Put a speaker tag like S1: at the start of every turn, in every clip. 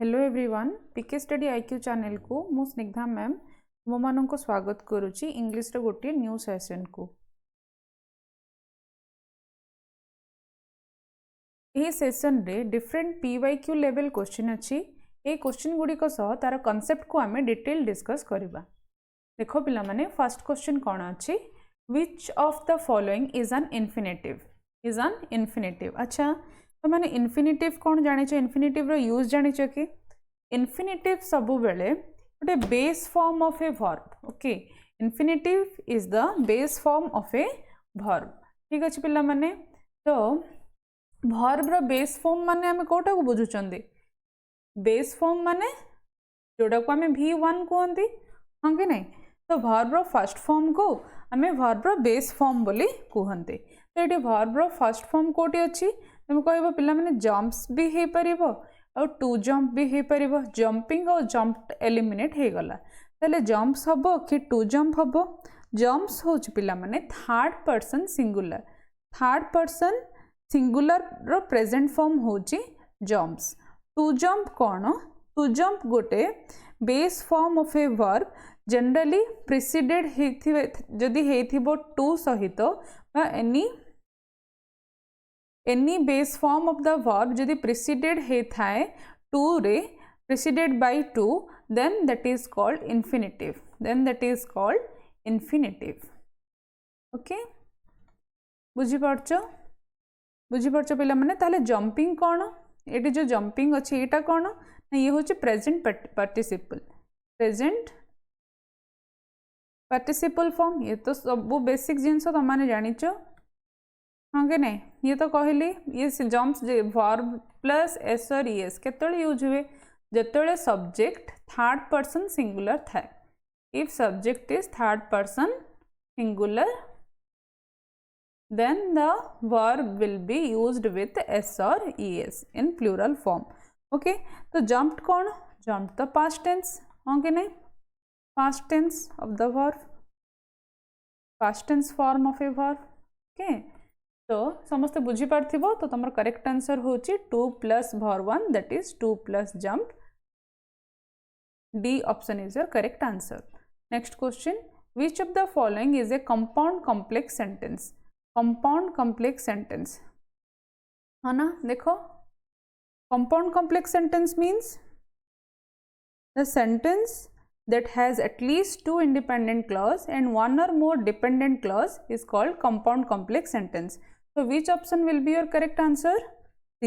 S1: Hello everyone पीके study IQ channel को मु Snigdha ma'am तुम मान को स्वागत करुच्ची इंग्लिश रो गोटे न्यू सेशन को। यही सेशन रे डिफरेंट पीवाईक्यू लेवल क्वेश्चन अच्छी ये क्वेश्चन गुड़िक सह तार कॉन्सेप्ट को आमे डिटेल डिस्कस करबा। देखो पिला माने फर्स्ट क्वेश्चन कौन अच्छी which of the following is an infinitive. अच्छा तो माने इन्फिनेटिव कौन जानिछ इन्फिनेटिव रो यूज जानिछ कि इन्फिनेटिव सबु बेले गोटे base form of a verb. Okay infinitive is the base form of a verb. ठीक अच्छे पिला माने तो वर्ब रो बेस फॉर्म माने आमे कोटा को बुझुचंदी बेस फॉर्म माने जोड़ा को आमे v1 कहंती हां कि नहीं। तो वर्ब रो फर्स्ट फॉर्म को आमे वर्ब रो बेस फॉर्म बोली कहंती। तो ये वर्ब रो फर्स्ट फॉर्म कोटी अच्छी तुम कहबो पिला माने जंप्स भी हे परिबो और टू जंप भी हे परिबो जंपिंग और जंप एलिमिनेट हे गला ताले जंप्स हबो कि टू जंप हबो। जंप्स होच पिला माने थर्ड पर्सन सिंगुलर रो प्रेजेंट फॉर्म होची जंप्स। टू जंप कोन टू जंप गोटे base form of a verb generally preceded हेथिबे जदी हेथिबो टू सहित बा any base form of the verb जदि प्रिसीडेड हे थाए टू रे preceded by to then that is called infinitive. Okay बुझी पारछो पिला माने ताले जंपिंग कोन एटी जो जंपिंग अछि एटा कोन ये होची प्रेजेंट पार्टिसिपल फॉर्म। ये तो सब बेसिक जिनस तुम माने जानिचो हाँ कि नहीं। ये तो कहली ये जम्प्स वर्ब प्लस एस और ईएस केतळे यूज हुए जेतळे सब्जेक्ट थर्ड पर्सन सिंगुलर थाए। If subject is third person singular then the verb will be used with s or es in plural form. Okay तो jumped कौन jumped the past tense हाँ कि नहीं past tense of the verb past tense form of a verb. Okay तो समस्त बुझी पार्थिबो तो तमर करेक्ट आंसर होची 2 plus verb 1 that is 2 plus jumped. D option is your correct answer. Next question which of the following is a compound complex sentence? Compound complex sentence है ना। देखो compound complex sentence means the sentence that has at least two independent clause and one or more dependent clause is called compound complex sentence. So which option will be your correct answer? C.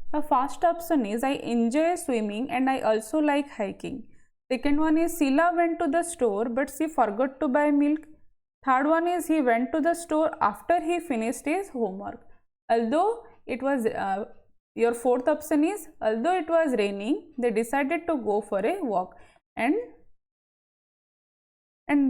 S1: The first option is I enjoy swimming and I also like hiking. Second one is Sheila went to the store but she forgot to buy milk. Third one is he went to the store after he finished his homework. Although it was your fourth option is although it was raining they decided to go for a walk and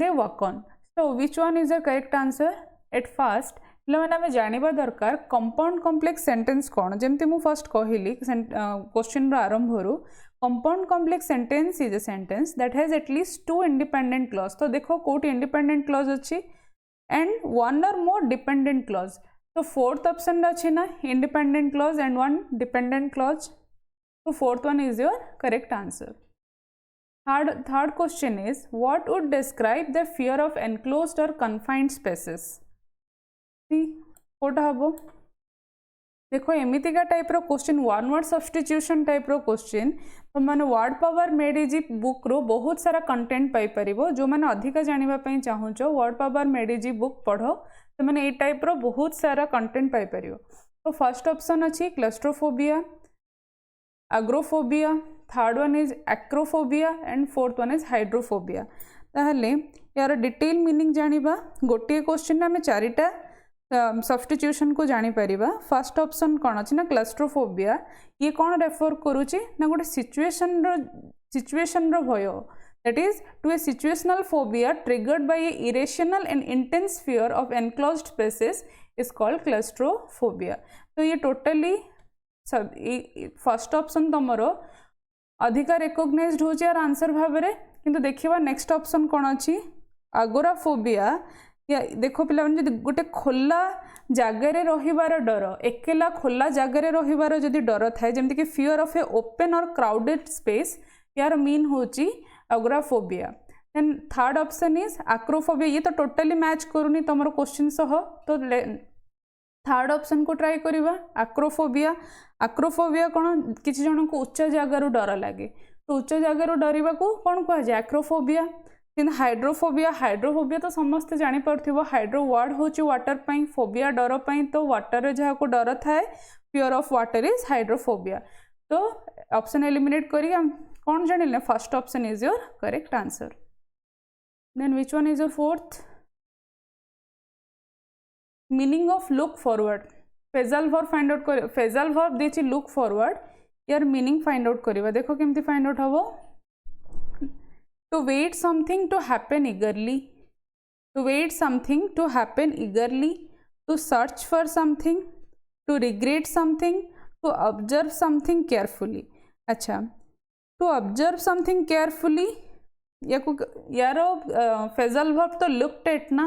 S1: they walk on. So which one is the correct answer? At first मैंने जानिबा दरकार compound complex sentence कौन जमती मु first कहली question आरंभ रू compound complex sentence is a sentence that has at least two independent clause. तो देखो कोटी इंडिपेंडेंट क्लॉज अच्छी and one or more dependent clause. तो फोर्थ ऑप्शन अच्छी ना independent clause and one dependent clause. तो fourth one is your correct answer. Third question is what would describe the fear of enclosed or confined spaces? कोटा हम देखो एमतीका type रो question one word substitution type रो question तो मैंने word power made easy book रो बहुत सारा कंटेंट पाई परिबो। जो मैंने अधिक जानिबा पई चाहूचो word power made easy book पढ़ो तो मैंने ए टाइप रो बहुत सारा कंटेंट पाई परिबो। तो फर्स्ट ऑप्शन अछि claustrophobia agoraphobia third one is acrophobia and fourth one is hydrophobia. ताहले यार डिटेल मीनिंग जानिबा गोटे क्वेश्चन में चारिटा सब्स्टिट्यूशन को जानी परिबा। फर्स्ट ऑप्शन कौन अच्छी ना क्लस्ट्रोफोबिया ये कौन रेफर करुच्ची ना गोटे सिचुएशन रो भय that is to a situational phobia triggered by a irrational and intense fear of enclosed spaces is called claustrophobia. तो ये टोटली फर्स्ट ऑप्शन तुमरो अधिका रिकॉग्नाइज्ड हो यार आंसर भाव में किंतु देखिबा नेक्स्ट ऑप्शन कौन अच्छी एगोराफोबिया या देखो पिला गोटे खोला जगार रहिबार डर एकेला खोला जगार रहिबार जदि डर थाए जमती कि fear of a open or crowded space यार मीन होची agoraphobia. Then third option is acrophobia. ये तो टोटली मैच करूनी तुम क्वेश्चन सह तो थर्ड ऑप्शन को ट्राई करिबा एक्रोफोबिया। एक्रोफोबिया कौन किसी जन को उच्च जगार डर लगे तो उच्च जगार डरवा को कौन कह जाए एक्रोफोबिया। कि हाइड्रोफोबिया हाइड्रोफोबिया तो समस्ते जानी पार्थिबो हाइड्रो वर्ड होची वाटर पई फोबिया डर पई तो वाटर जहाँ को डर थाए fear of water is hydrophobia. तो ऑप्शन एलिमिनेट करी हम कौन जानिले first option is your correct answer. Then which one is your fourth meaning of look forward. Phrasal verb find out कर फेजल वर्ब देछि लुक फॉरवर्ड यार meaning find out करवा देखो केमती फाइंड आउट हबो। To wait something to happen eagerly, to wait something to happen eagerly, to search for something, to regret something, to observe something carefully। अच्छा to observe something carefully यार phrasal verb तो looked at ना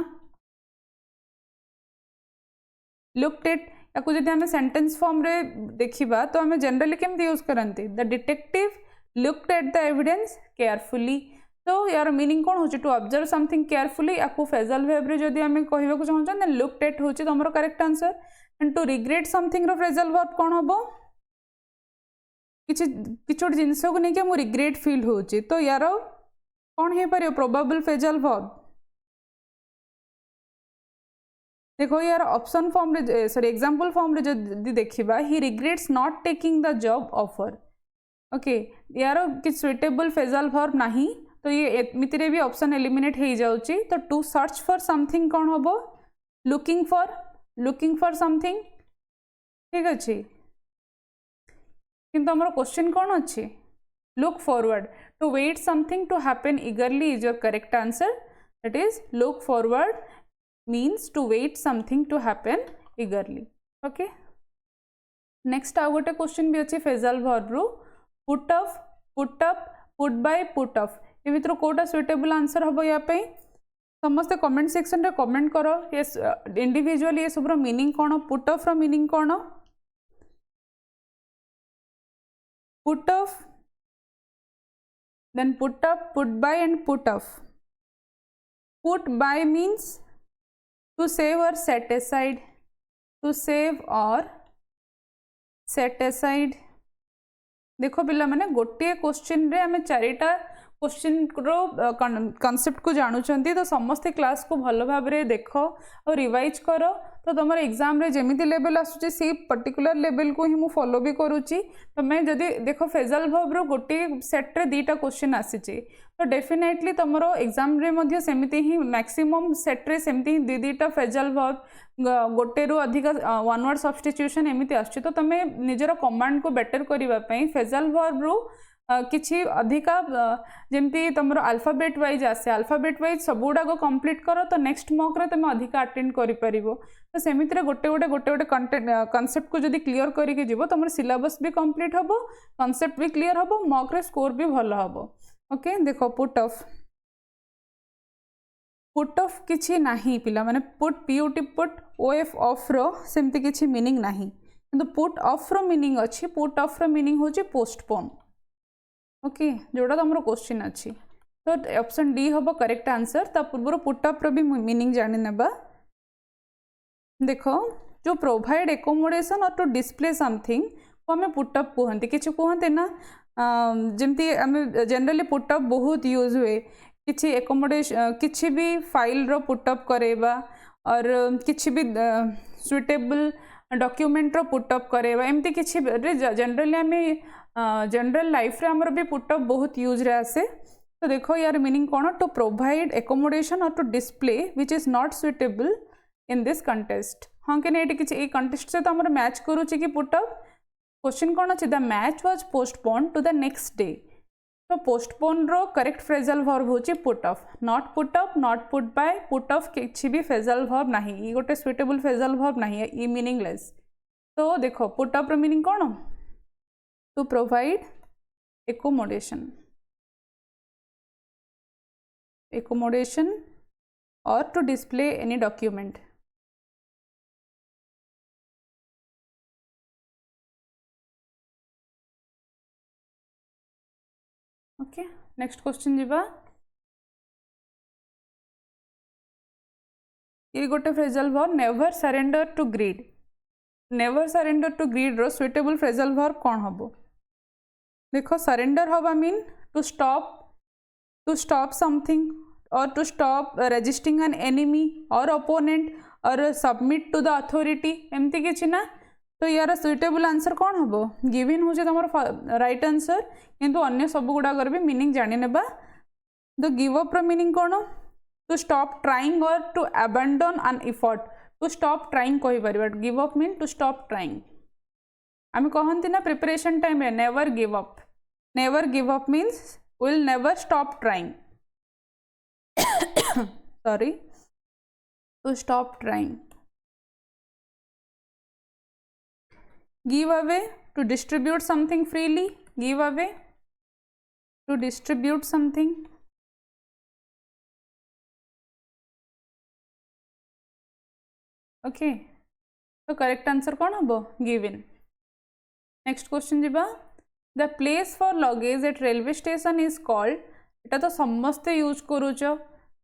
S1: looked at या जब आम sentence form रे देखिबा तो आम जनरली केमती यूज करंती the detective looked at the evidence carefully। तो यार मीनिंग कौन होची टू ऑब्जर्व समथिंग केयरफुली या फेजल वर्ब रे जदि आम कहबा चाहूँ देन लुक्ड एट होची तुमरो correct answer. And to regret something रो फ्रेजल वर्ब कौन हबो किछि किछोट जिंस को नहीं कि मु रिग्रेट फील होची तो यार कौन हे परियो प्रोबेबल फ्रेजल वर्ब। देखो यार ऑप्शन फॉर्म रे सॉरी एग्जांपल फॉर्म रे जदि देखिबा he regrets not taking the job offer. Okay यार कि सुइटेबल फ्रेजल वर्ब नहीं तो ये एमितिरे भी ऑप्शन एलिमिनेट हो जाउची। तो टू सर्च फॉर समथिंग कौन हबो लुकिंग फॉर समथिंग ठीक अच्छे किंतु हमर क्वेश्चन कौन अच्छे look forward. To wait something to happen eagerly is your correct answer. That is look forward means to wait something to happen eagerly. Okay next आउ गोटे क्वेश्चन भी अच्छे फेजल वर्ब रू put up put by put up ये भीतर Kota suitable answer हम या समस्ते कमेंट सेक्शन रे कमेंट करो ये इंडिविजुअली ये सब मीनिंग कौन पुट ऑफ रो मीनिंग कौन put off then put up put by and put off. Put by means to save or set aside to save or set aside. देखो पिला माने गोटे क्वेश्चन रे आमे चारिटा क्वेश्चन रो कॉन्सेप्ट को जानूचंती तो समस्ते क्लास को भल भाव रे देखो और रिवाइज करो तो तुम एग्जाम रे जेमिति लेवल आसुची से पर्टिकुलर लेवल को ही मु फॉलो भी करूची। तो मैं जदि देखो फेजल वर्ब रो गोटे सेट रे दीटा क्वेश्चन आसीची तो डेफिनेटली तुमरो एग्जाम रे मध्य सेमिति ही मैक्सिमम सेट रे सेमिति ही दीटा फेजल वर्ब गोटे रु अधिक वन वर्ड सब्स्टिट्यूशन एमिति आछी तो तुम निजर कमांड को बेटर करबा पई फेजल वर्ब रू किछि अधिका जेमती तुम अल्फाबेट वाइज आसे अल्फाबेट वाइज सब गुड़ा कंप्लीट कर तो नेक्स्ट मॉक रे तुम अधिक अटेंड करि परिबो। तो सेमिति गोटे गोटे कंटेंट कॉन्सेप्ट को जदि क्लियर करके जीवो तुम सिलेबस भी कंप्लीट हबो कॉन्सेप्ट भी क्लियर हबो मॉक रे स्कोर भी भल हबो। ओके देखो पुट ऑफ किछि नाही पिला माने put P U T put O F off रो सेमती किछि मीनिंग नाही किंतु पुट ऑफ रो मीनिंग अछि। पुट ऑफ रो मीनिंग होची पोस्टपोन। ओके जोड़ा तुम क्वेश्चन अच्छी तो ऑप्शन डी हम करेक्ट आंसर। ता पूर्व पुट अप रो भी मीनिंग जानी नेबा। देखो जो provide accommodation or to display something को हमें पुट अप कहते किसी कहते ना जमती आम जनरली पुट अप बहुत यूज हुए किसी एकोमोडेशन किसी भी फाइल रो पुट अप करेबा और किसी भी सुइटेबल डॉक्यूमेंट रो पुट अप करेबा एमती किसी जनरली आम जनरल लाइफ रे हमर भी पुट अप बहुत यूज रे आसे। तो देखो यार मीनिंग कौन to provide accommodation or to display which is not suitable in this context. हाँ कि नहीं किसी कंटेस्ट से तो हमर मैच करूची कि पुट अप क्वेश्चन कौन अच्छे the match was postpone to the next day. तो पोस्टपोन रो करेक्ट फ्रेजल वर्ब होची put off not put up not put by put off किसी भी फ्रेजल वर्ब नहीं ये गोटे सुइटेबल फ्रेजल वर्ब नहीं ये मीनिंगलेस। तो देखो पुट अप रो मीनिंग कौन to provide accommodation or to display any document। Okay next question जीवा ये गोटे phrasal verb never surrender to greed never surrender to greed रो सुइटेबल फ्रेजल वर्ब कौन हबो देखो सरेंडर हवा mean to stop something or to stop resisting an enemy or opponent or submit to the authority एमती किछि ना तो यार सुइटेबल आंसर कौन हबो गिवन हो तुम राइट आंसर किंतु अन्य सब गुड़ाकर भी मीनिंग जानी नेबा तो गिव अप रो मीनिंग कौन to stop trying or to abandon an effort to stop trying कहि परिबा give up mean to stop trying आम कहती ना प्रिपरेशन टाइम रे never give up means will never stop trying sorry to stop trying give away to distribute something freely give away to distribute something okay तो correct answer कौन हबो given next question जीवा the place for luggage eight railway station is called एटा तो समस्ते use करूच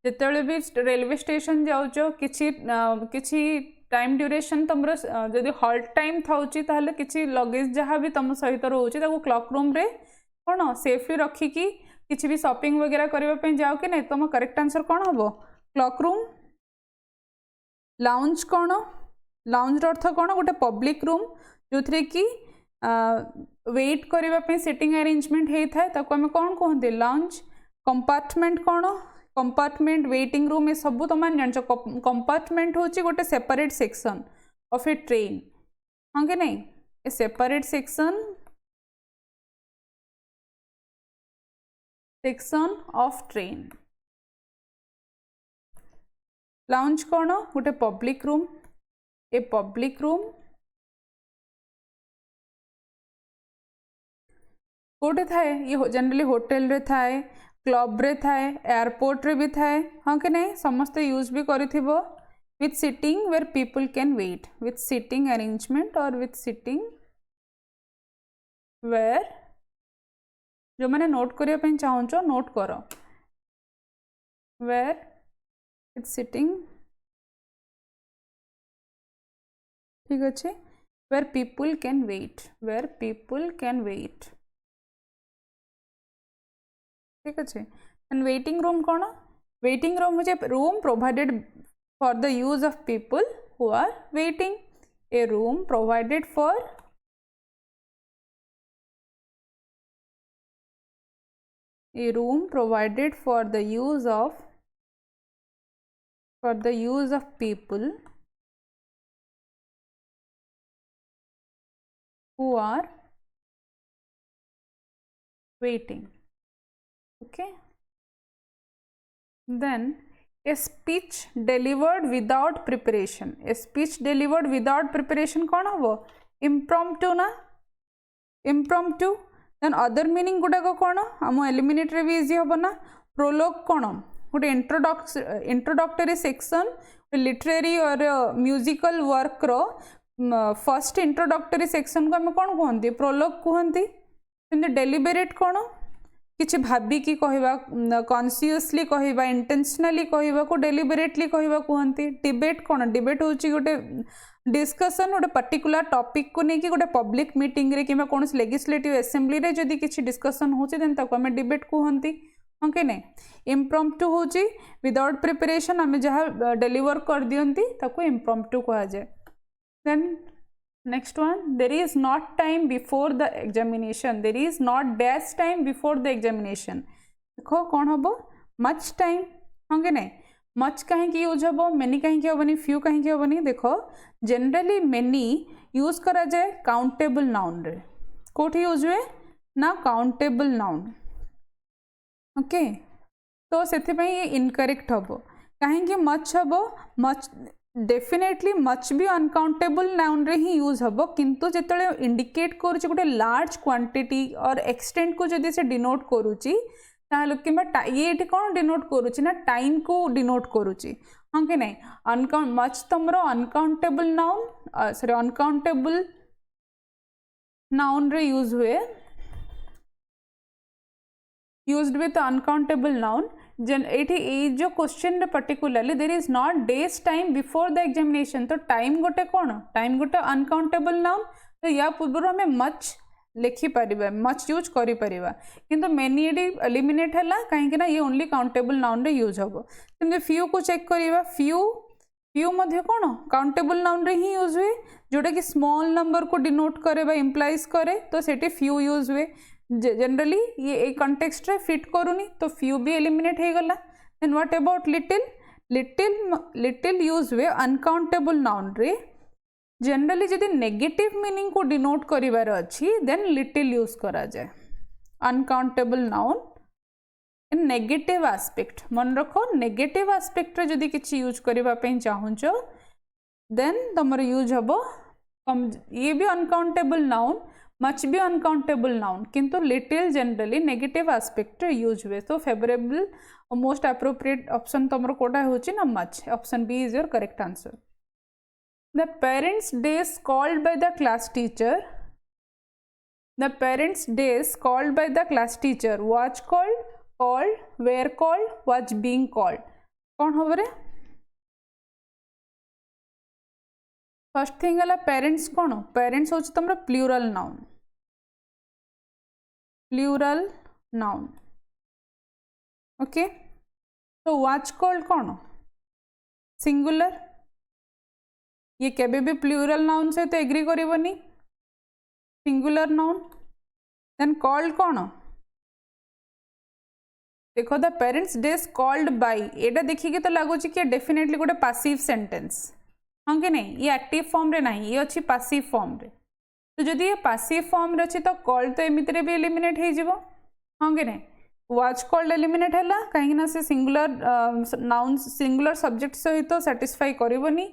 S1: जिते भी railway station जाऊच किछि टाइम ड्यूरेशन तुम जदि हॉल्ट टाइम थाउची ताहले किछि लगेज जहाँ भी तुम सहित रोचे क्लॉक रूम रे कौन सेफली रखिकी किछि भी शॉपिंग वगैरह करने जाओ कि नहीं तुम करेक्ट आंसर कौन हम क्लॉक रूम लाउंज कौन लाउंज अर्थ कौन गोटे पब्लिक रूम जो थे कि वेट करने सिटिंग अरेंजमेंट होता है ताको आम कौन कहते लाउंज कंपार्टमेंट कौन कंपार्टमेंट वेटिंग रूम ये सब तुम जान कंपार्टमेंट हूँ गोटे separate section of A train हाँ कि नहीं ए separate section of train lounge कौन गोटे public room a public room कोटे थाए ये जनरली होटेल रे थाए क्लब रे थाए एयरपोर्ट रे भी थाए हाँ कि नहीं समस्ते यूज भी करिथिबो with sitting where people can wait with sitting arrangement or with sitting where जो मैंने नोट करने पे चाहूँ नोट कर वेयर विथ सिटिंग ठीक अच्छे वेयर पीपल कैन वेट ठीक अच्छे एंड वेटिंग रूम कौन वेटिंग रूम मुझे room provided for the use of people who are waiting a room provided for the use of people who are waiting. Okay, then a speech delivered without preparation कौन हम impromptu ना impromptu then other meaning गुड़ाक कौन आम एलिमिनेटरी भी easy हम ना prologue कौन गोटे इंट्रोडक्टरी सेक्शन लिटरेरी और musical work row first introductory section को आम कौन कहते प्रोलोग कहते डेलिबरेट कौन किसी भाविकी कहवा कॉन्शियसली कहवा इंटेंशनली कहवा को डेलिबरेटली कहवा कहते डिबेट कौन डिबेट हूँ गोटे डिस्कशन गोटे पर्टिकुलर टॉपिक को लेकिन गोटे पब्लिक मीटिंग रे कि कौन लेजिस्लेटिव असेंबली रे जदि किसी डिस्कशन होची देन ताको आम डिबेट कहती हाँ कि नहीं इम्प्रॉम्प्टू हूँ विदाउट प्रिपरेशन आम जहाँ डेलीवर कर दियंती ताको इम्प्रॉम्प्टू कहा जाए then next one there is not time before the examination देखो कौन हम मच टाइम हाँ कि नहीं मच कहीं यूज हम मेनी कहीं हेनी फ्यू कहीं हेनी देख जनरली मेनी यूज करा जाए काउंटेबल नाउन रे कोठी यूज हुए ना काउंटेबल नाउन ओके तो से इनकरेक्ट हम कहीं मच हम मच डेफिनेटली मच भी अनकाउंटेबल नाउन रे ही यूज हम किंतु जिते इंडिकेट करुच्ची गोटे लार्ज क्वांटिटी और एक्सटेंट को जदि से डिनोट करुच्ची कि ये कौन डिनोट करुच्ची ना टाइम को डिनोट करुच्ची हाँ कि नहीं मच तुम uncountable noun sorry uncountable noun रे यूज हुए used with uncountable noun. जो question particularly there is not days time before the examination, तो टाइम गोटे कौन, टाइम गोटे अनकाउंटेबल नाउन, तो या पूर्व आम मच लिखिपर, मच यूज कर किंतु मेनी एडी एलिमिनेट है कहीं ये ओनली काउंटेबल नाउन रे यूज हम। सेमती फ्यू को चेक करवा, फ्यू फ्यू मध्य कौन काउंटेबल नाउन रे ही यूज हुए, जोटा कि स्मॉल नंबर को डिनोट करे इम्प्लाइज करे, तो सेठी फ्यू यूज हुए। जनरली ये कंटेक्स्ट रे फिट करूनी, तो फ्यू भी एलिमिनेट हो गला। Then what about little, little use हुए अनकाउंटेबल नाउन रे। जनरली जदि नेगेटिव मीनिंग को डिनोट करिवार अछि देन लिटिल यूज करा जाए। Uncountable noun in negative aspect, मन रखो नेगेटिव एस्पेक्ट रे जदि किछि यूज करिवा पई चाहुचो देन तमर यूज हबो ये भी अनकाउंटेबल नाउन, मच भी अनकाउंटेबल नाउन, किंतु little generally negative aspect use हुए। तो फेवरेबल मोस्ट एप्रोप्रिएट ऑप्शन तमर कोटा होची ना much, option B is your correct answer. The parents' days called by the class teacher. The parents' days called by the class teacher was called, were called, was being called. कौन हो बरे? First thing है parents कौन, parents होची तमरा plural noun, plural noun okay. तो watch called कौन, singular, ये केबे भी प्लूरल नाउन से तो एग्री करबनी, सिंगुलर नाउन। देन कॉल्ड कौन, देखो the parents days called by, एटा देखिए तो लगुच कि डेफिनेटली गोटे पासिव सेंटेंस, हाँ कि नहीं, ये एक्टिव फॉर्म रे नहीं, ये अच्छी पासिव फॉर्म रे। तो जदि ये पासिव फॉर्म रे अच्छी तो कॉल्ड तो एमिति भी एलिमिनेट हो जिवो, हाँ कि नहीं। वाच कॉल्ड एलिमिनेट है कहीं से सिंगुलर नाउन सिंगुलर सब्जेक्ट सहित तो सैटिस्फाई करबनी।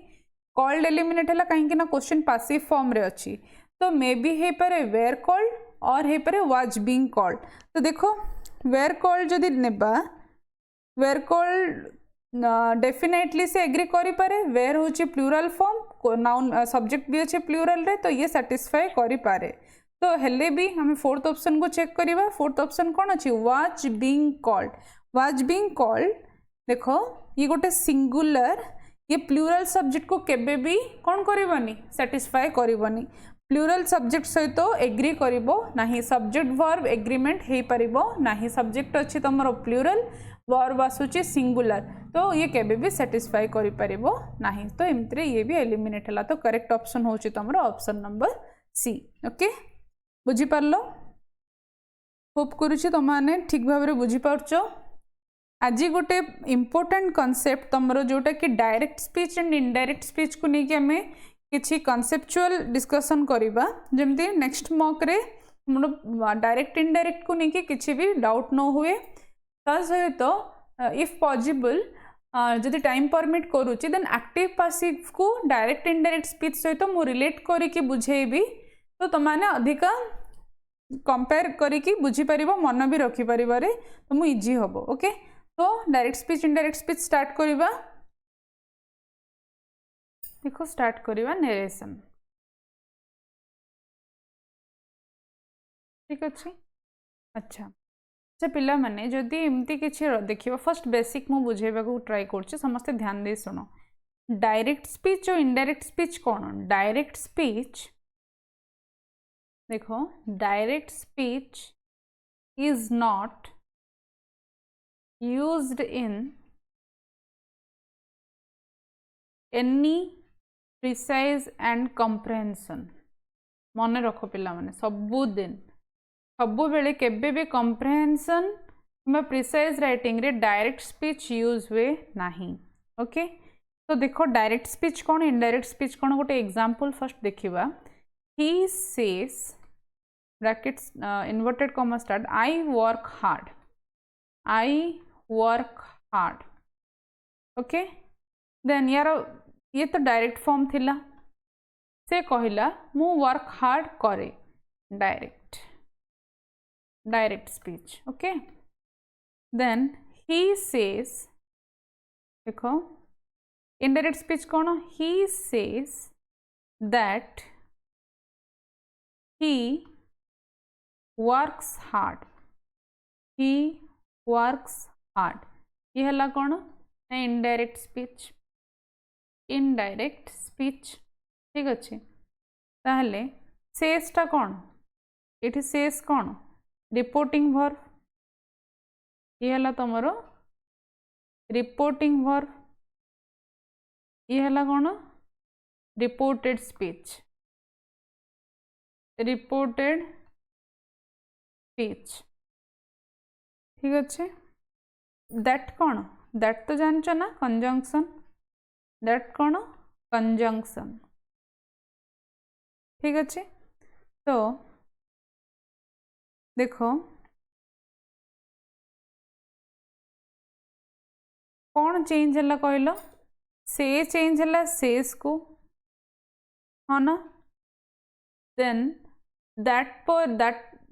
S1: कॉल्ड एलिमिनेट है कहीं क्वेश्चन पासिव फॉर्म रे अच्छी, तो मे बी हे पारे वेयर कॉल्ड और हे पारे वाज बीइंग कॉल्ड। तो देखो वेयर कॉल्ड जदि नेबा, वेयर कॉल्ड डेफिनेटली से एग्री करि पारे, वेयर होची प्लूरल फॉर्म, नाउन सब्जेक्ट भी अच्छे प्लूरल रे, तो ये सैटिस्फाई करि पारे। तो हेले भी हमें फोर्थ ऑप्शन को चेक करिबा। फोर्थ ऑप्शन कौन अच्छी, was being called. Was being called देखो ये गोटे सिंगुलर, ये प्लूरल सब्जेक्ट को केबे भी कौन करबनी, सैटिस्फाई करबनी। प्लूरल सब्जेक्ट सहित एग्री करिबो नाही, सब्जेक्ट वर्ब एग्रीमेंट हे परिबो नाही। सब्जेक्ट अच्छी तमरो प्लूरल, वर्ब आसुची सिंगुलर, तो ये केबे भी सैटिस्फाई करि परिबो नाही। तो एमतरे ये भी एलिमिनेट हला। तो करेक्ट ऑप्शन होची तमरो ऑप्शन नंबर सी। ओके, बुझी पारलो, होप करूची तमाने ठीक भाव रे बुझी पारछो। आज गोटे इम्पोर्टेंट कॉन्सेप्ट तमरो जोटा कि direct speech and indirect speech को लेके हमें किसी कॉन्सेप्चुअल डिस्कशन करिबा। जेमती नेक्स्ट मॉक रे हमरो डायरेक्ट इनडायरेक्ट को लेके किसी भी डाउट न हुए। ता सहित इफ पॉसिबल जदि टाइम परमिट करूची देन एक्टिव पैसिव को डायरेक्ट इनडायरेक्ट स्पीच सहित मु रिलेट करिकी बुझेबी, तो तमाने अधिका कंपेयर करिकी बुझी परिबो, मन भी रखी परिबारे तो मु इजी हबो। ओके, तो direct speech indirect speech start करिबा। देखो स्टार्ट करिबा नरेशन, ठीक अच्छे। अच्छा से पिला माने जदि एमती किछि देखिबा, फर्स्ट बेसिक मु बुझेबा को ट्राई करछि, समस्त ध्यान दे सुनो। डायरेक्ट स्पीच और इनडायरेक्ट स्पीच कौन, डायरेक्ट स्पीच देखो direct speech is not used in any precise and comprehension. मन रख पिला माने सबुदिन सबु बेले केबे भी कंप्रेहेंशन किंबा प्रिसाइज राइटिंग रे डायरेक्ट स्पीच यूज हुए नहीं। ओके, तो देखो डायरेक्ट स्पीच कौन, इनडायरेक्ट स्पीच कौन, गोटे एग्जांपल फर्स्ट देखिबा। He says brackets inverted comma start, I work hard, I work hard. Okay, then यार ये तो डायरेक्ट फॉर्म थिला, से कहला मु वर्क हार्ड करे, direct direct speech. Okay, then he says, देखो इनडायरेक्ट स्पीच कौन, he says that he works hard, he works hard ये हला कौन इनडायरेक्ट स्पीच ठीक अच्छे ताहले सेसटा कौन ये सेस कौन रिपोर्टिंग वर्ब ये हला तुमर रिपोर्टिंग वर्ब ये हला कौन रिपोर्टेड स्पीच ठीक अच्छे दैट कौन दैट तो जानच ना कंजंक्शन दैट कौन कंजंक्शन ठीक अच्छे तो देखो कौन चेंज है कहल से चेंज है सेस को हाँ ना देन दैट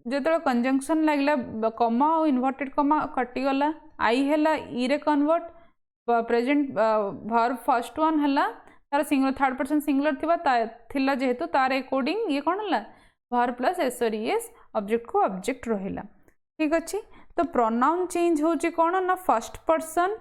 S1: जो कंजंक्शन लगला कमा और इन्वर्टेड कमा कटिगला आई है ई रे convert present verb first one है तार सिंगुलर थर्ड पर्सन सिंगुलर थिला जेहेतु तार अकॉर्डिंग ये कौन है वर्ब प्लस एस और ईएस ऑब्जेक्ट को ऑब्जेक्ट रहिला ठीक अच्छे तो प्रोनाउन चेंज होची कौन ना फर्स्ट पर्सन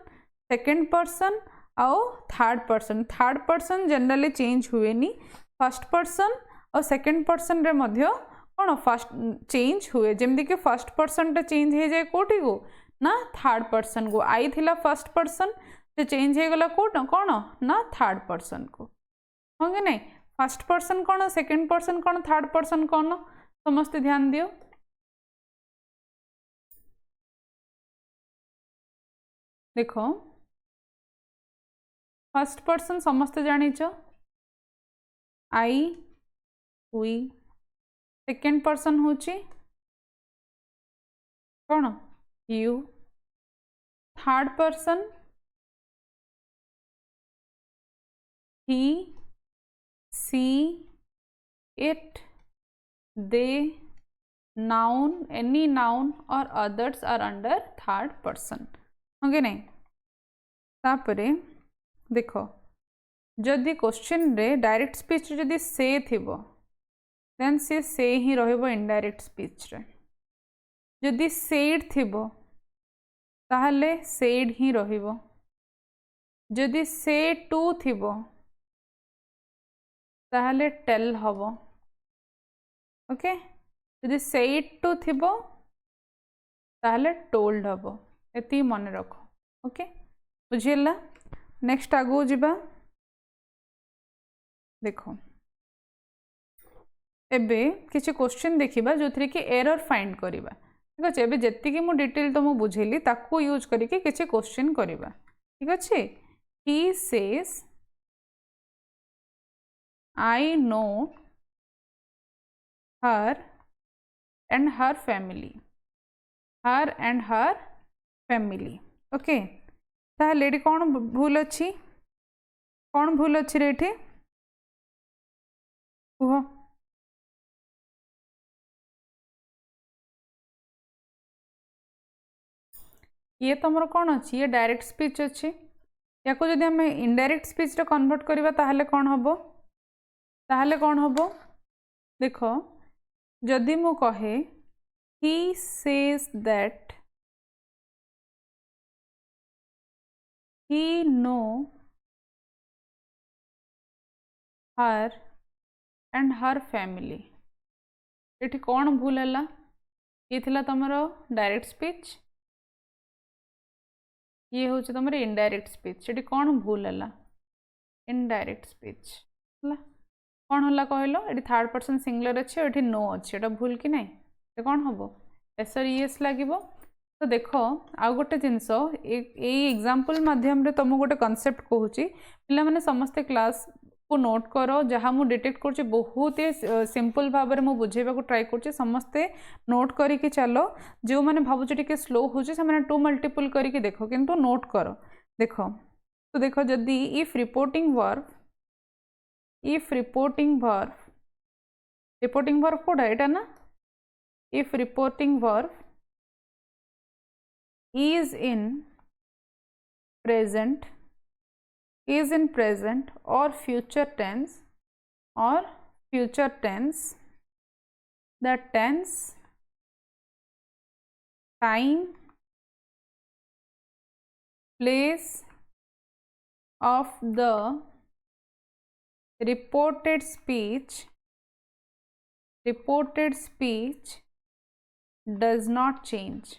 S1: सेकंड पर्सन आउ थर्ड पर्सन जनरली चेंज हुए नी फर्स्ट पर्सन और सेकंड पर्सन रे मध्य कौन फर्स्ट चेंज हुए जमती कि फर्स्ट पर्सन टा चेंज हो जाए कोटी को ना थर्ड पर्सन को आई थिला फर्स्ट पर्सन से चेंज हो गला कौन ना थर्ड पर्सन को हाँ कि नहीं फर्स्ट पर्सन कौन सेकंड पर्सन कौन थर्ड पर्सन कौन समस्ते ध्यान दियो देखो फर्स्ट पर्सन समस्ते जानिच आई हुई सेकेंड पर्सन हूँ कौन you third person he she it they noun any noun or others are under third person okay नहीं तापरे देखो जदि क्वेश्चन रे डायरेक्ट स्पीच जदि से थिबो देन से ही रहिबो इनडायरेक्ट स्पीच रे जदि सेड थिबो ताहले सेड ही रहिबो जदि से टू थिबो ताहले टेल हबो ओके जदि से टू थिबो ताहले टोल्ड हबो एती मन रखो ओके बुझिला नेक्स्ट आगो जिबा देखो एबे किसी क्वेश्चन देखिबा जो थी कि एरर फाइंड करिबा ठीक अच्छे एबे जेति कि मु डिटेल तो मु बुझेली ताको यूज करके किसी क्वेश्चन करिबा ठीक अच्छे he says I know her and her family okay ताहले एठी कौन भूल अच्छी रेठी कुह ये तुम कौन अच्छी ये डायरेक्ट स्पीच अच्छी या को जदि हम इनडायरेक्ट स्पीच रे कन्वर्ट करबा ताहले कौन हबो देखो जदि मु कहे ही says that he know her and her family ये कौन भूल है ये थिला तुमर डायरेक्ट स्पीच ये हूँ तुम इनडायरेक्ट स्पीच ये कौन भूल है इनडायरेक्ट स्पीच कौन है कहल ये थर्ड पर्सन सिंगुलर अच्छे ये नो अच्छे भूल कि नहीं ये कौन हम एस और ईएस लगे तो देख आउ गोटे जिनस एग्जाम्पल मध्यम तुम गोटे कनसेप्ट कहूँ पिला माने समस्ते क्लास को नोट कर जहाँ मुझे डिटेक्ट कर बहुत ही सिंपल भाव में बुझेबा को ट्राई कर समस्ते नोट करके चलो जो मैंने भावुँ टे स्लो हो 2 मल्टीपल करके देख किंतु नोट कर देख तो देख जदि इफ रिपोर्टिंग वर्ब कोड़ा यहाँ ना if reporting verb is in present or future tense the tense time, place of the reported speech does not change,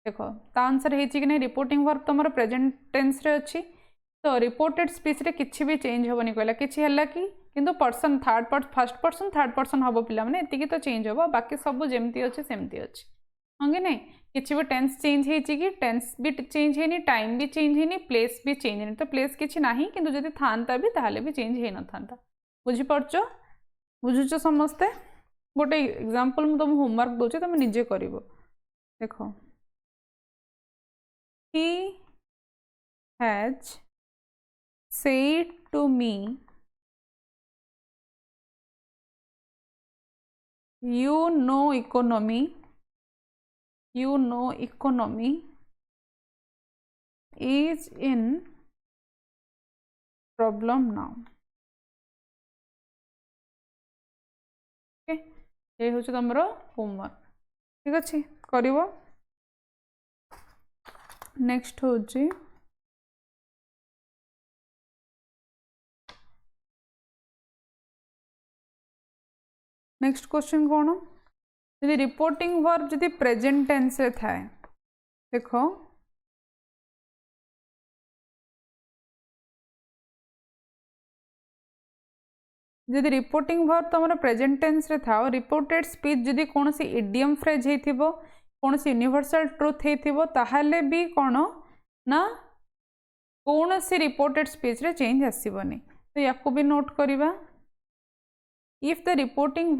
S1: देखो ता आंसर है कि नहीं रिपोर्टिंग वर्ब तुम प्रेजेंट टेंस रे अच्छी तो रिपोर्टेड स्पीच रे किछि भी चेंज होबनी कहला किछि हल्ला कि किंतु person third person first person third person हबो पिला माने एतिकी तो चेंज होबो बाकी सब जेमती अछि सेमती अछि होंगे नहीं किछि भी टेंस चेंज हेछि कि टेंस भी चेंज हेनी टाइम भी चेंज हेनी प्लेस भी चेंज हेनी तो प्लेस किछि नाही किंतु जदि थांता भी ताहाले भी चेंज हे न थांता बुझी परचो बुझुचो समस्ते गोटे एग्जांपल मु तुम होमवर्क दोचे तुम निजे करिवो देखो he has said to me you know economy is in problem now okay ये हूँ तुम होमवर्क ठीक अच्छे करिवो नेक्स्ट हूँ नेक्स्ट क्वेश्चन कौन यदि रिपोर्टिंग वर्ब यदि प्रेजेंट टेंस रे थाए देखो यदि रिपोर्टिंग वर्ब तुम प्रेजेंट टेंस रे था रिपोर्टेड स्पीच यदि कौन सी इडियम फ्रेज हो कौन सी यूनिवर्सल ट्रुथ हो ताहले भी कौन ना कौन सी रिपोर्टेड स्पीच रे चेंज आसबनी तो या भी नोट करिबा if the reporting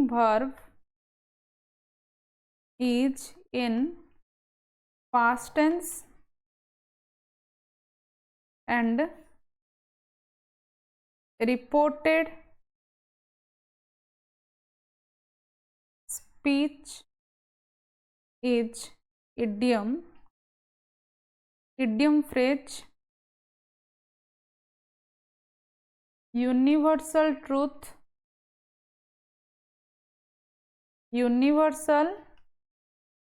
S1: verb is in past tense and reported speech is idiom phrase universal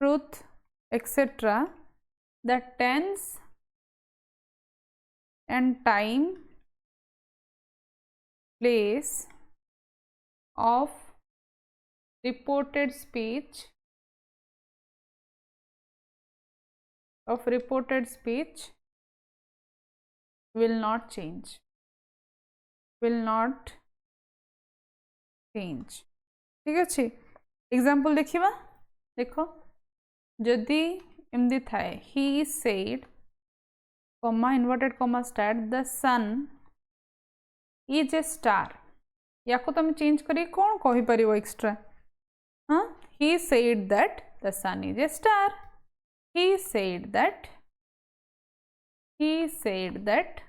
S1: truth etc the tense and time place of reported speech will not change ठीक अच्छे example देखिबा देखो जदि एमदी थाए he said comma inverted comma start the sun is a star या को तुम change करी कौन कहि परिबो एक्स्ट्रा हाँ he said that the sun is a star he said that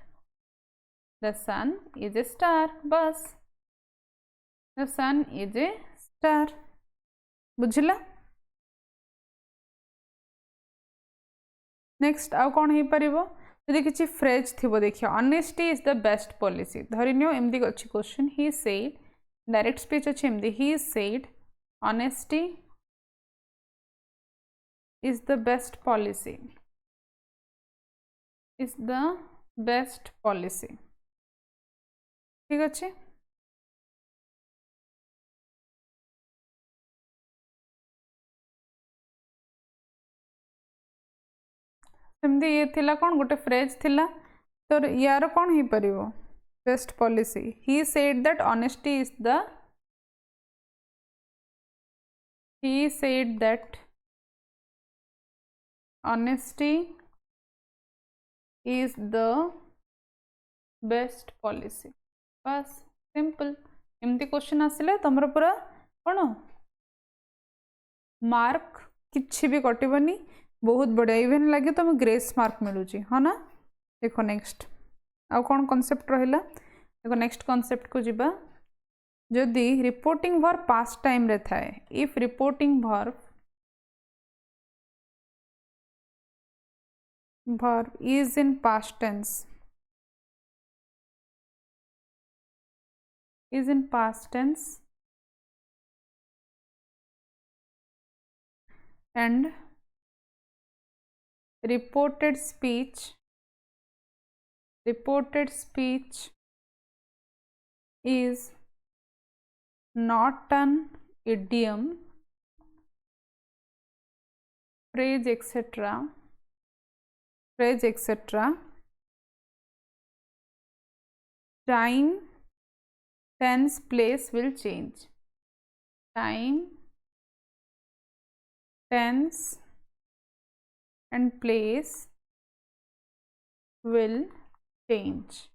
S1: the sun is a star बस the sun is a star बुझला next आउ कौन हो पारिबो यदि किसी फ्रेज थी देखिए honesty is the best policy धरिनियो एमदी अच्छी question he said direct speech अच्छे एमदी he said honesty is the best policy ठीक अच्छे सेमती ये थिला कौन गोटे फ्रेज थिला तो यार कौन हो पार best policy he said that honesty is the honesty is the best policy बस सिंपल एमती क्वेश्चन आसिले तुमर पूरा कौन मार्क किछि भी कटबनी बहुत बढ़िया इवेन लगे तुम ग्रेस मार्क मिलूँ हाँ ना देखो नेक्स्ट आउ कौन कॉन्सेप्ट रहिला देखो नेक्स्ट कॉन्सेप्ट को जीवा जदि रिपोर्टिंग वर्ब पास्ट टाइम रे थाए if reporting verb is in past tense is in past tense and reported speech is not an idiom, phrase etc. Time, tense, place will change. Time, tense and place will change.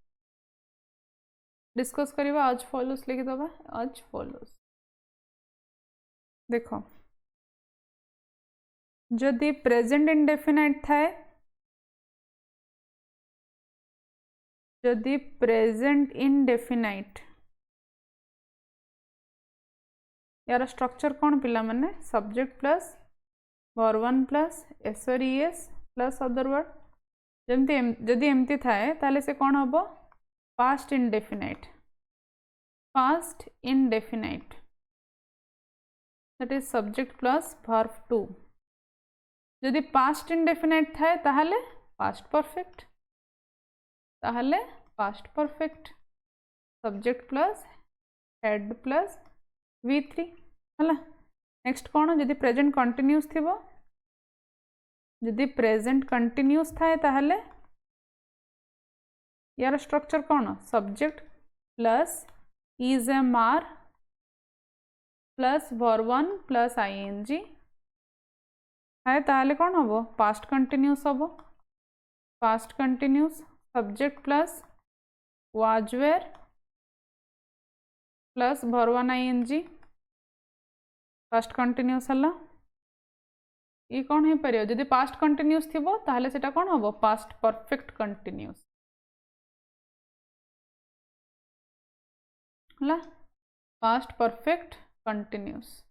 S1: Discuss करिबा आज follows लिखि दबा आज follows देखो जदि present indefinite थाए जदि present indefinite यार स्ट्रक्चर कौन पिला माने subject plus verb one plus S और ईएस प्लस अदर वर्ड जमती जदि एमती थाए ताले से कौन हबो past indefinite that is subject plus verb 2 जदि पास्ट इंडेफिनाइट थाए ताहले past perfect subject plus had plus v3 हला नेक्स्ट कौन जदि प्रेजेंट कंटिन्यूस थिबो जदि प्रेजेंट कंटिन्यूस थाए ताहले यार स्ट्रक्चर कौन subject plus is am are plus verb one plus ING है ताहले कौन हम पास्ट कंटिन्यूस हम past continuous subject plus was were plus verb one ING past continuous हला ये कौन हो पार जदि पास्ट कंटिन्यूस थिबो ताहले सेटा कौन हम पास्ट परफेक्ट कंटिन्यूस हला पास्ट परफेक्ट कंटिन्यूस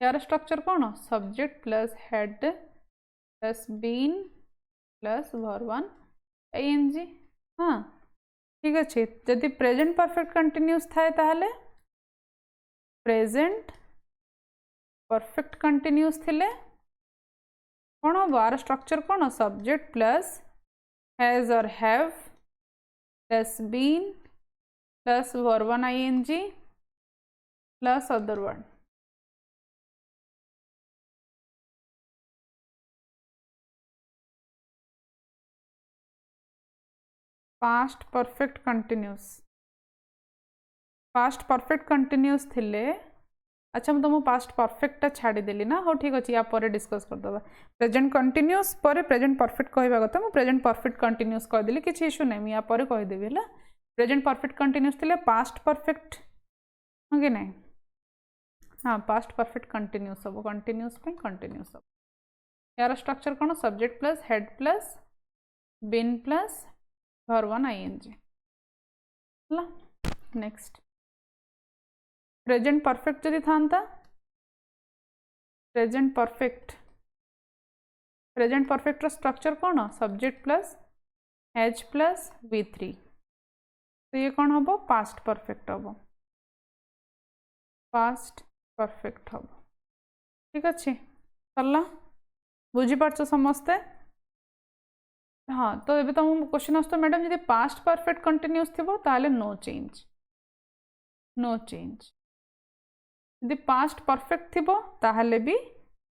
S1: यार स्ट्रक्चर कौन subject plus had plus been plus verb one ING हाँ ठीक अच्छे जदि प्रेजेंट परफेक्ट कंटिन्यूस थाए ताहले प्रेजेंट परफेक्ट कंटिन्यूस थिले कौन हम यार स्ट्रक्चर कौन सब्जेक्ट प्लस हैज और have plus been plus verb one ING plus other word past perfect continuous थिले अच्छा मुझे तुम पास्ट परफेक्ट छाड़देली ना हो ठीक अच्छे या डिस्कस करदे प्रेजेंट कंटिन्यूस पर प्रेजेंट परफेक्ट कहवा कथा मुझे प्रेजेंट परफेक्ट कंटिन्यूस कहदेली किसी इश्यू ना या कहीदेवी है प्रेजेंट परफेक्ट कंटिन्यूस थिले पास्ट परफेक्ट हाँ कि नहीं हाँ पास्ट परफेक्ट कंटिन्यूस हम कंटिन्यूस हम यार स्ट्रक्चर कौन subject plus had plus been plus verb one ING next present perfect जदि था प्रेजेंट परफेक्ट स्ट्रक्चर कौन subject plus H plus v3 तो ये कौन हम पास्ट परफेक्ट हम ठीक अच्छे सरला बुझीपार समस्ते हाँ तो ये तुम क्वेश्चन आस मैडम जब पास्ट परफेक्ट कंटिन्यूस थी ताले नो चेंज यदि पास्ट परफेक्ट थी ताहले भी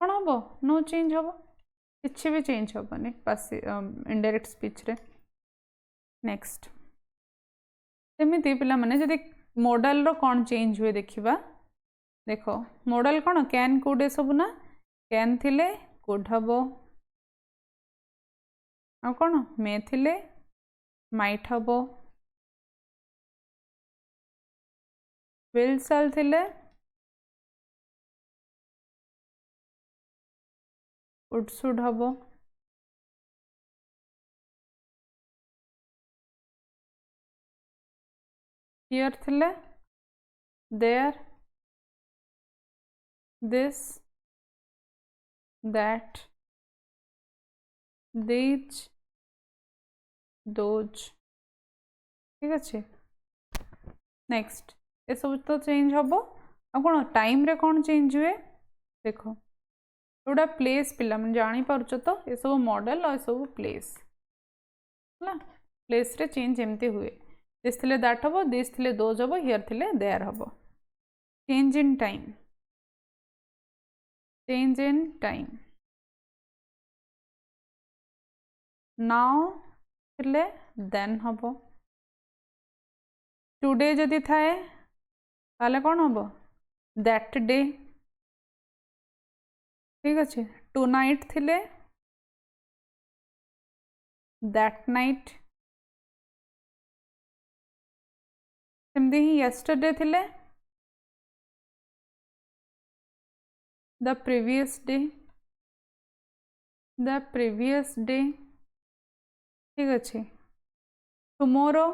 S1: कौन हम नो चेंज हम किसी भी चेंज हेनी इनडायरेक्ट स्पीच रे नेक्स्ट एमती पिला माने जदि मॉडल रो कौन चेंज हुए देखिबा देखो मॉडल कौन कैन कुड ए सब ना कैन थिले कुड हबो आ कौन मे थिले माइट हबो विल शाल थिले वुड शुड हबो हियर थिले there this that these those ठीक अच्छे नेक्स्ट ये सब तो चेंज हम आ कौन टाइम रे कौन चेंज हुए देख जोड़ा प्लेस पिला मैं जानी पारुछ तो ये सब मॉडल और सब प्लेस है प्लेस रे चेंज एमती हुए दिस थिले दैट हम दिस थिले दोज हम हियर थिले देयर हम change in time change in time now थिले देन हम टुडे जदि थाए ताले कौन हम दैट डे ठीक अच्छे टू नाइट थिले दैट नाइट सेमती ही यस्टरडे थिले द प्रीवियस डे ठीक अच्छे टुमोरो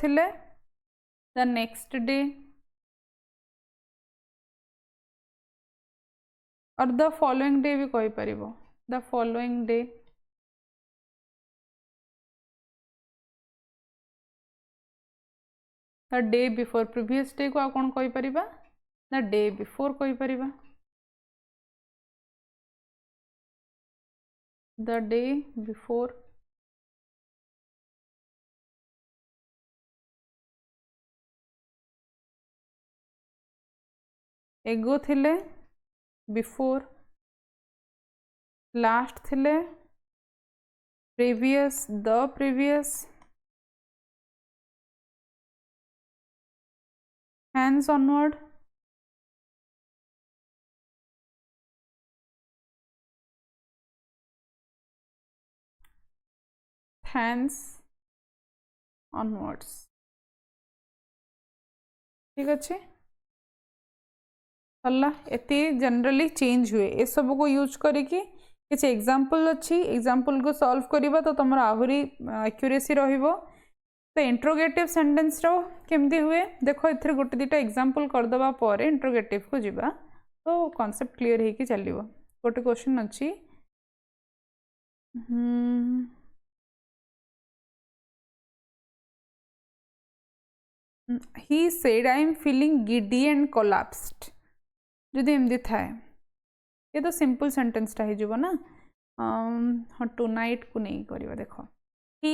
S1: थिले the next day or the following day भी कही परिबो the following day the day before previous day को आ कौन कही परिबा द डे बिफोर कही परिबा द डे बिफोर एगो थिले बिफोर लास्ट थिले previous the previous hands onward hands onwards ठीक अच्छे हल्ला एति जनरली चेंज हुए ये सब को यूज करिकी किसी एग्जांपल अच्छी एग्जांपल को सॉल्व करिबा तो तुम आहुरी एक्यूरेसी रहिबो तो इंट्रोगेटिव सेंटेंस रो केमती हुए देखो एथरे गोटे दिटा एग्जांपल कर दबा पर इंट्रोगेटिव को जिबा तो कांसेप्ट क्लियर हेकी चलिबो गोटे क्वेश्चन अच्छी he said I am feeling giddy and collapsed जदि एमती थाए ये तो सिंपल सेंटेंस टा हो ना हाँ टू नाइट को नहीं करवा देख he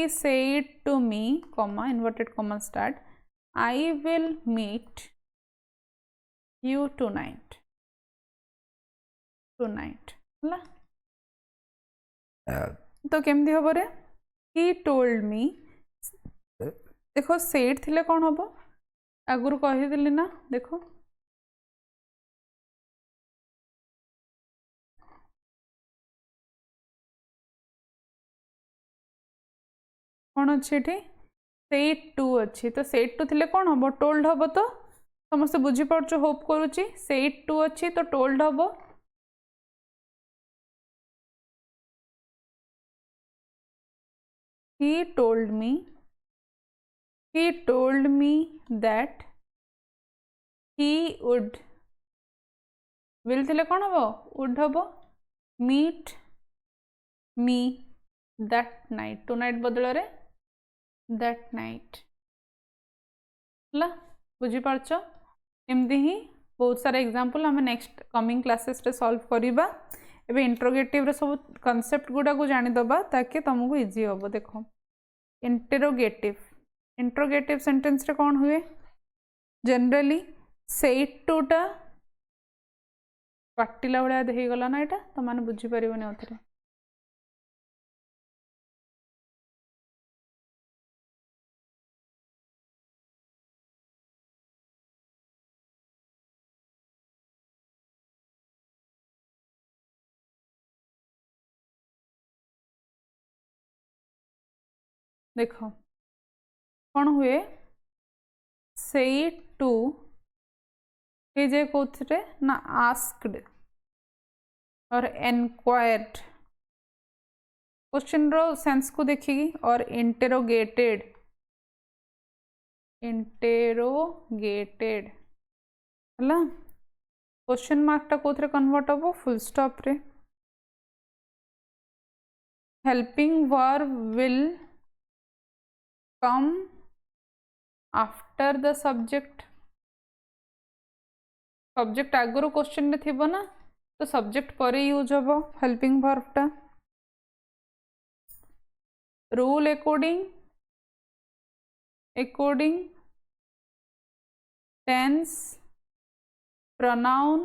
S1: said to me comma inverted comma start I will meet you tonight हला तो केमती हम रे he told me देखो सेड थिले कौन हम आगुरी कहीदेली ना देखो कौन अच्छे सेट टू अच्छी तो सेट टू थिले कौन हम टोल्ड हम तो समस्त बुझीपार होप करुच्ची सेट टू अच्छी तो टोल्ड हम he told me that he would will थिले कौन हम would हम meet me that night tonight बदल रे that night ला बुझी पारछ एमती ही बहुत सारा एग्जांपल हमें नेक्स्ट कमिंग क्लासेस रे सॉल्व करिबा एबे इंट्रोगेटिव रे सब कांसेप्ट गुडा को जानि दबा ताकि तुमको इजी हो देखो इंट्रोगेटिव सेंटेंस रे कौन हुए जनरली सेट टू टा काटिला भाया हो गला ना यहाँ तो मैंने बुझीपर आउे देख कौन हुए से टू जे कौन ना आस्क्ड और एनक्वायर्ड क्वेश्चन रो सेंस को देखिए और इंटेरोगेटेड है क्वेश्चन मार्क टा कौन कन्वर्ट हम फुल स्टॉप रे helping verb will come after the subject. Subject आगुरी क्वेश्चन रे थिबो ना, तो सब्जेक्ट पर यूज हबो हेल्पिंग वर्ब टा. Rule according, tense, pronoun,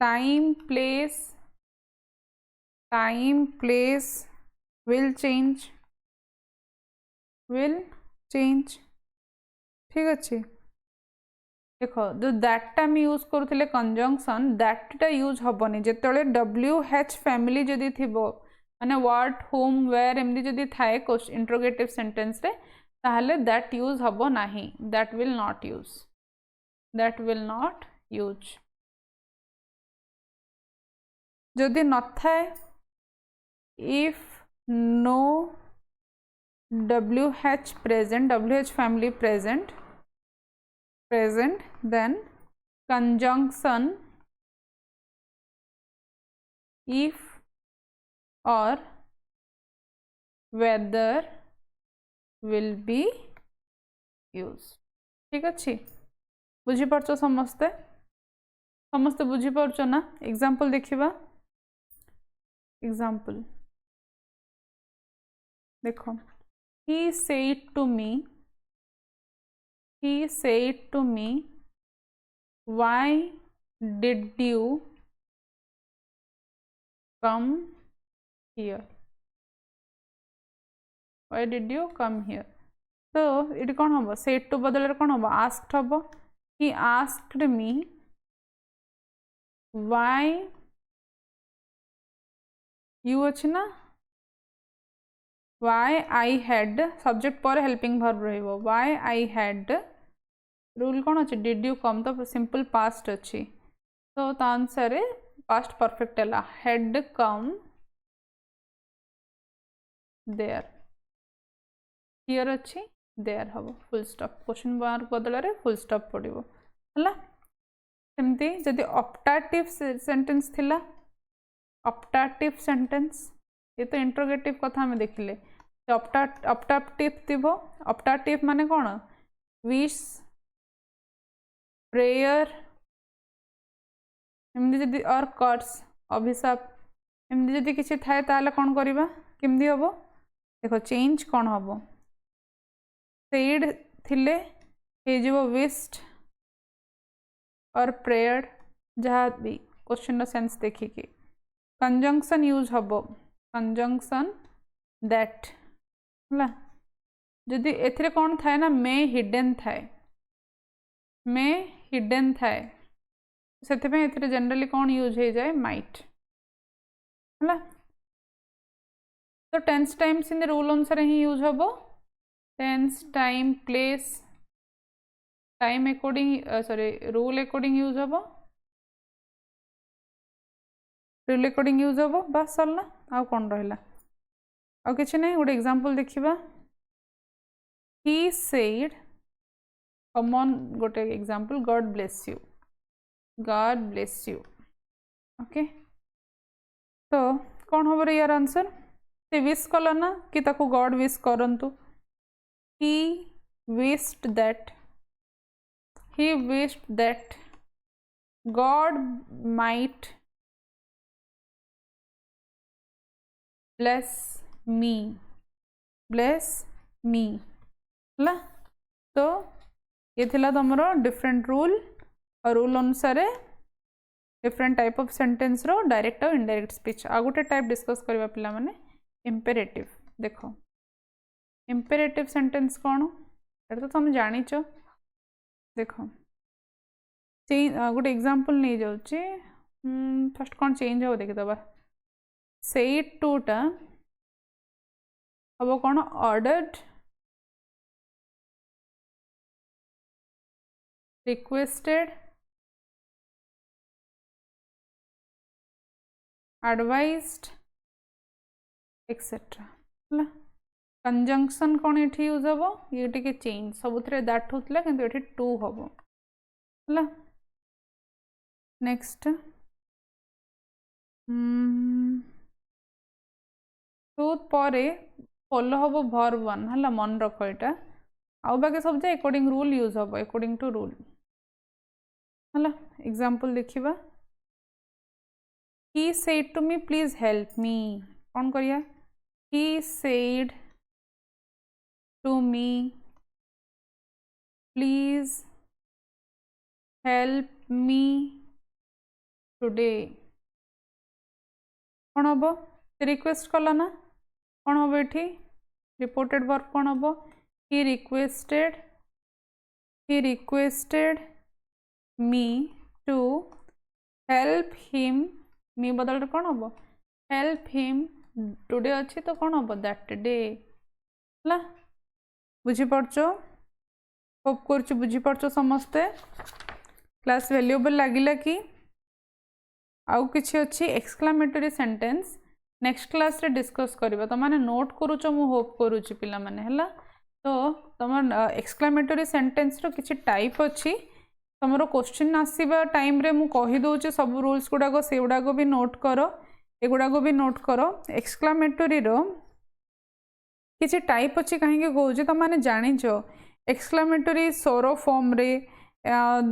S1: time, place will change. ठीक अच्छे. देखो जो दैट टाइम यूज करूले कंजंक्शन, दैट टा यूज हेनी जिते WH फैमिली जदि थिबो माने व्हाट, होम, वेयर एमदी जदि थाए इंट्रोगेटिव सेंटेंस रे, ताहले दैट यूज हबो नाही. That will not use. जदि न थाए, if no WH present, WH family present, then conjunction if or whether will be used. ठीक अच्छे. बुझी पारछो समस्ते बुझी पारछो ना. एग्जांपल देखिबा. एग्जांपल देखो. He said to me, why did you come here? तो ये कौन हम said to बदल कौन हम asked हम. He asked me why you अच्छे ना, why I had subject पर helping verb रहिबो. why I had रूल कौन अच्छे did you come, तो सिंपल पास्ट अच्छी, तो आंसर पास्ट परफेक्ट है had come there. here अच्छी there हम फुल स्टॉप. क्वेश्चन मार्क बदल रे फुल स्टॉप पड़ो है. सेमती जदि ऑप्टाटिव सेंटेंस थिला, ऑप्टाटिव सेंटेंस, ये तो इंट्रोगेटिव कथा हमें देखिले. ऑप्टाटिव थिबो. ऑप्टाटिव माने कौन, विश, प्रेयर एमती जदि और कर्स, अभिशाप एमती जदि किसी थाए ताले कौन करिबा, केमती हबो. देखो चेंज कौन हबो. सेड थिले हे जो विश्ड और प्रेयर, जहाँ भी क्वेश्चन रो सेंस देखिकी. कंजंक्शन यूज हबो, कंजंक्शन दैट है. जदि एथिरे कौन थाए ना, मे हिडन थाए, से जनरली कौन यूज हो जाए, माइट है. तो टेंस टाइम्स इन रूल अनुसार ही यूज हबो. Tense, time, place, time according rule according use हबो. रूल अकॉर्डिंग यूज हबो. बस सरला. आउ कौन रहिला, आउ किछि नै. गोटे एग्जांपल देखिबा. He said, कॉमन गोटे example, God bless you. Okay. तो कौन हम यार आंसर, से विश कला ना कि ताको गॉड विश करंतु. he wished that God might bless me है. तो ये थिला तमरो डिफरेंट रूल, और रूल अनुसार डिफरेंट टाइप ऑफ सेंटेंस रो डायरेक्ट और इनडायरेक्ट स्पीच. आ गोटे टाइप डिस्कस करबा पिला माने इंपेरेटिव. देखो इंपेरेटिव सेंटेंस कौन, ये तो तुम जानिचो. देखो गोटे एग्जांपल नहीं जाउची. फर्स्ट कौन चेंज हो देखि दबा. सेड टू टा अब कौन, ordered, requested, advised, etc. Conjunction कौन ये यूज हम, ये टे चेंज सब दैट होता है कि टू हम है. नेक्स्ट बहुत परे फॉलो हम वर्ब 1 है मन रख यहाँ आउ बाकी सब जे अकॉर्डिंग रूल यूज हम अकॉर्डिंग टू रूल है एग्जांपल देखिबा he said to me please help me कौन करिया he said to me please help me today कौन हम रिक्वेस्ट कला ना कौन हम ये रिपोर्टेड वर्ब कौन हम he requested me to help him मी बदल कौन हम हेल्प हिम टुडे अच्छी तो कौन हम दैट डे है बुझीपारच होप कर बुझीपारच समस्ते क्लास वैल्यूएबल लगिला कि आउ किछि अच्छी एक्सक्लामेटरी सेंटेंस नेक्स्ट क्लास रे डिस्कस करबा तो माने नोट करूच मु होप करूची पिला माने हला तो तुम एक्सक्लामेटरी सेंटेंस रो किछि टाइप अच्छी तुम क्वेश्चन आसवा टाइम रे मु कहि दउची सब रूल्स गुडाक से गुडाक भी नोट कर एगुडाक भी नोट कर एक्सक्लामेटरी रो किछि टाइप अच्छी कहीं कहूँ तुम मैंने जानिच एक्सक्लामेटरी सोरो फॉर्म रे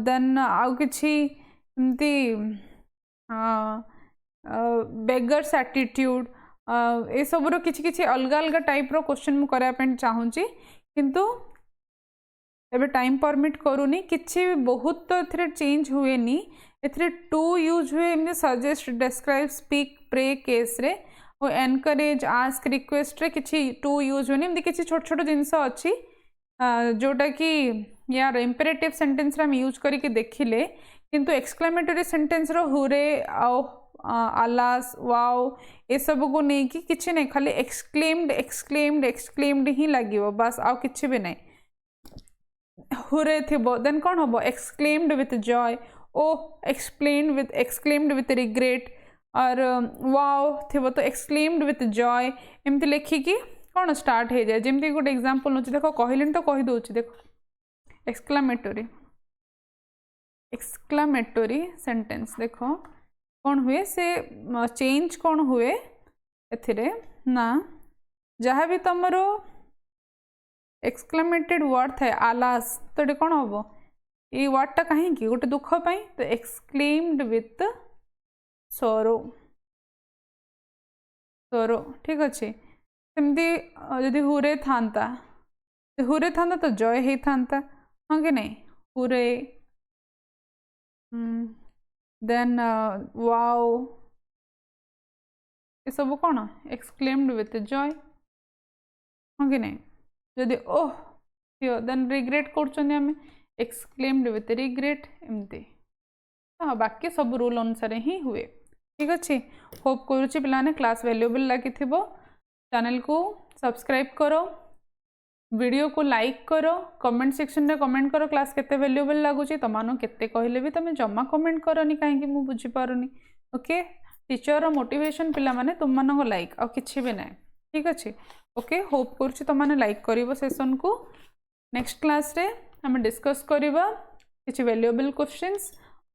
S1: देन आउ किछि एमती बेगर्स एटीट्यूड ए सबरो किछि किछि अलग अलग टाइप रो क्वेश्चन मु करा पे चाहूँगी किंतु एबे टाइम परमिट करूनी किछि बहुत तो एथरे चेंज हुए नी एथरे टू यूज हुए एमती suggest describe speak pray case रे और एनकरेज आस्क रिक्वेस्ट रे किछि टू यूज हुए नी एमती किछि छोट छोट जिंस अच्छी जोटा कि यार इंपेरेटिव सेंटेंस रे हम यूज करके देखिले किंतु एक्सक्लेमेटरी सेंटेंस रो हुरे आओ आलास वाओ ये सब को नहीं कि किछि नहीं खाली एक्सक्लेम्ड ही लगिवो बस आउ किछि भी नहीं हुरे थिबो देन कौन हम एक्सक्लेम्ड विथ जॉय ओ एक्सक्लेम्ड विथ रिग्रेट और वाओ थिबो तो एक्सक्लेम्ड विथ जॉय एमती लेखिकी कौन स्टार्ट हो जाए जमती गोटे एग्जांपल नोची देखो कहलिन तो कहि दउची देखो एक्सक्लामेटरी सेंटेंस देखो कौन हुए से चेंज कौन हुए एथिरे ना जहाँ भी तुमरो एक्सक्लामेटेड वर्ड थाए आलास तो ये कौन हम ये वर्डटा कहीं गोटे दुख पाई तो एक्सक्लेम्ड विथ सोरो ठीक अच्छे सेमती जदि हुरे था तो जय ही था हाँ कि नहीं हुरे देन वाओ ये सब कौन एक्सक्लेम्ड विथ जय हाँ कि नहीं जदि ओह थियो देन रिग्रेट कर एक्सक्लेम्ड विथ रिग्रेट एमती हाँ बाकी सब रूल अनुसार ही हुए ठीक अच्छे होप करुच्ची पे क्लास वैल्यूएबल लगी चैनल को सब्सक्राइब करो वीडियो को लाइक करो कमेंट सेक्शन में कमेंट करो क्लास केते वैल्यूएबल लगुच तुम केते कहले भी तुम जमा कमेंट करनी कहीं मुझे बुझीपारुनी ओके टीचर मोटिवेशन पिला माने तुम मानक लाइक आ किछि भी ना ठीक अच्छे ओके होप करुच्ची तुमने लाइक करिवो सेशन को नेक्स्ट क्लास रे हम डिस्कस करिबा किछि वैल्यूएबल क्वेश्चंस